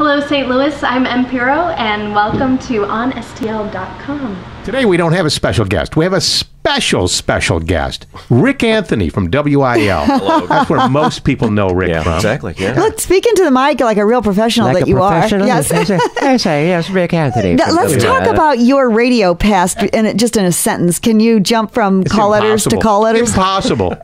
Hello, St. Louis. I'm M. Piro, and welcome to OnSTL.com. Today we don't have a special guest. We have a special guest, Rik Anthony from WIL. Hello. That's where most people know Rik from. Exactly. Yeah. Look, speak into the mic like a real professional Like that a you professional? are. Yes. Yes, Rik Anthony. Now, let's talk about your radio past just in a sentence. Can you jump from It's call letters to impossible. call letters? Impossible.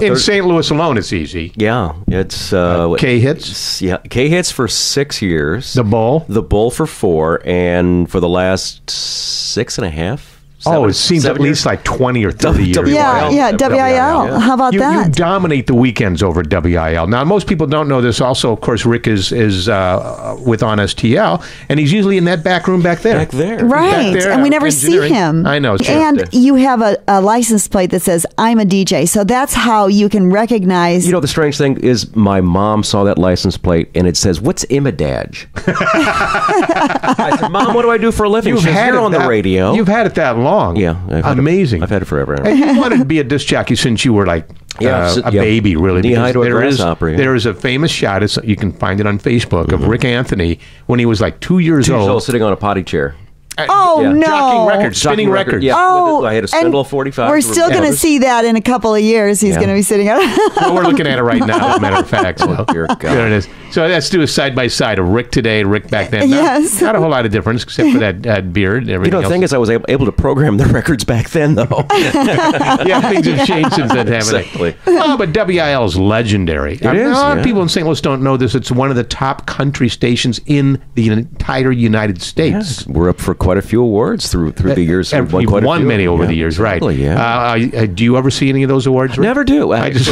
In St. Louis alone, it's easy. Yeah, it's K hits. Yeah, K hits for 6 years. The Bull. The Bull for 4, and for the last 6.5. It seems at least like 20 or 30 years. Yeah, WIL. How about that? You dominate the weekends over at WIL. Now, most people don't know this. Also, of course, Rik is with On STL, and he's usually in that back room back there. Back there. Right, Back there, and we never see engineering. him. I know. And you have a license plate that says, I'm a DJ. So that's how you can recognize. You know, the strange thing is my mom saw that license plate, and it says, "What's Imadaj?" I said, "Mom, what do I do for a living?" She says, "You're on the radio." You've had it that long. Yeah. Amazing. I've had it forever. And you wanted to be a disc jockey since you were like a baby, really. Knee-high to a grasshopper. Yeah. There is a famous shot, you can find it on Facebook, of Rik Anthony when he was like 2 years old. Sitting on a potty chair. Oh, no. Jockeying records, spinning records. Yeah. Oh, I had a spindle 45. We're still going to see that in a couple of years. He's going to be sitting on. Well, we're looking at it right now, as a matter of fact. So. Dear God. There it is. So let's do a side-by-side of Rik today, Rik back then. Yes. Not a whole lot of difference, except for that beard and everything else. The thing is, I was able to program the records back then, though. Yeah, things have changed since then, haven't Exactly. they? Oh, but WIL is legendary. It is, A lot of yeah. people in St. Louis don't know this. It's one of the top country stations in the entire United States. Yes, we're up for quite a few awards through the years. You've quite a won few. many over the years, right? Exactly, yeah. Do you ever see any of those awards, Rik? Never do. I just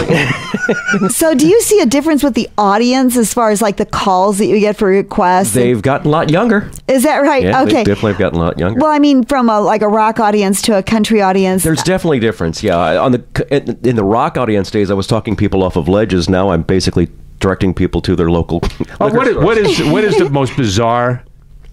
So do you see a difference with the audience as far as like the calls that you get for requests? They've gotten a lot younger. Is that right? Yeah, Okay. they definitely have gotten a lot younger. Well, I mean, from a rock audience to a country audience. There's definitely a difference. Yeah, in the rock audience days, I was talking people off of ledges. Now I'm basically directing people to their local. what is the most bizarre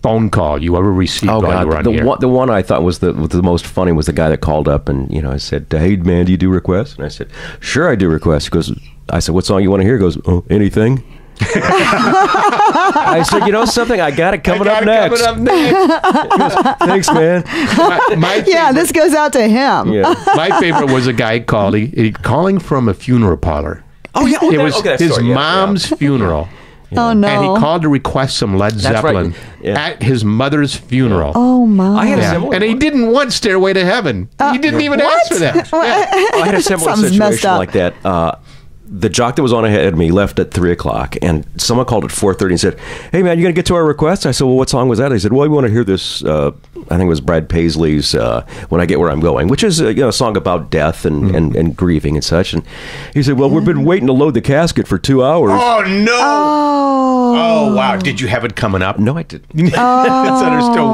phone call you ever received while you were on here? The one I thought was the most funny was the guy that called up and I said, "Hey man, do you do requests?" And I said, "Sure, I do requests." He goes, I said, "What song you want to hear?" He goes, "Oh, anything." I said, something, I got it coming up next. He goes, "Thanks, man." This goes out to him. Yeah. My favorite was a guy calling from a funeral parlor. Oh yeah, It was his mom's funeral. Oh no! And he called to request some Led Zeppelin at his mother's funeral. Oh my! I had a similar and he didn't want Stairway to Heaven. He didn't even ask for that. I had a similar Something's messed situation up. like that. The jock that was on ahead of me left at 3:00, and someone called at 4:30 and said, "Hey man, you gonna get to our request?" I said, "Well, what song was that?" He said, "Well, we want to hear this." I think it was Brad Paisley's "When I Get Where I'm Going," which is a song about death and grieving and such. And he said, "Well, we've been waiting to load the casket for 2 hours." Oh no! Oh wow! Did you have it coming up? No, I didn't. I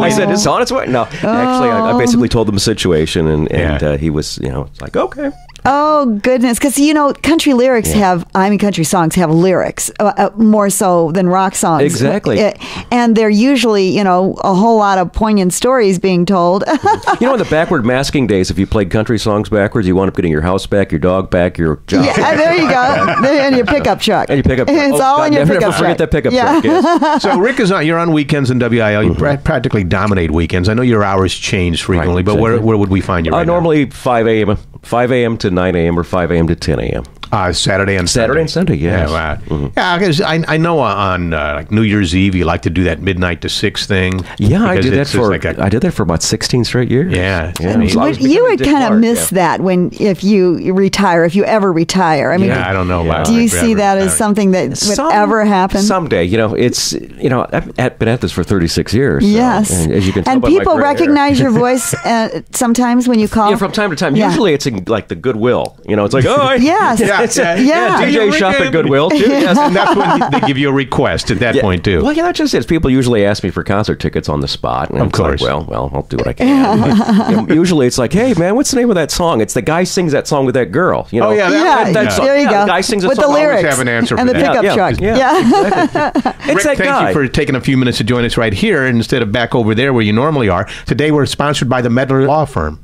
I said, "It's on its way." No, actually, I basically told him the situation, and he was, it's like, okay. Oh goodness, because country lyrics country songs have lyrics more so than rock songs. Exactly. And they're usually a whole lot of poignant stories being told. In the backward masking days, if you played country songs backwards, you wound up getting your house back, your dog back, your job. Yeah, there you go. And your pickup truck. And your pickup truck. It's all in your pickup never forget truck. that pickup truck. Yes. So Rik you're on weekends in WIL. You practically dominate weekends. I know your hours change frequently, but where would we find you right normally 5 a.m. to 9 a.m. or 5 a.m. to 10 a.m. Saturday and Sunday, yes. Yeah, wow. Yeah, because I know on like New Year's Eve you like to do that midnight to 6 thing. Yeah, I did that for about 16 straight years. Yeah. You would kind of miss that if you retire, if you ever retire. I mean, I don't know. Do you see that as something that would ever happen? Someday, it's I've been at this for 36 years. Yes, so, and as you can tell and by my people gray recognize hair. your voice sometimes when you call. Yeah, from time to time. Yeah. Usually it's in like the Goodwill. It's like, oh, yes. Yeah, DJ shop at Goodwill too. Yes. And that's when they give you a request at that point too. Well, not just this. People usually ask me for concert tickets on the spot. And of course. Like, well, I'll do what I can. But, usually it's like, hey man, what's the name of that song? It's the guy sings that song with that girl. Oh yeah, there you go. The guy sings with song. the lyrics. I always have an answer and for the that. pickup truck. Yeah. Exactly. Rik, thank you for taking a few minutes to join us right here instead of back over there where you normally are. Today we're sponsored by the Medler Law Firm.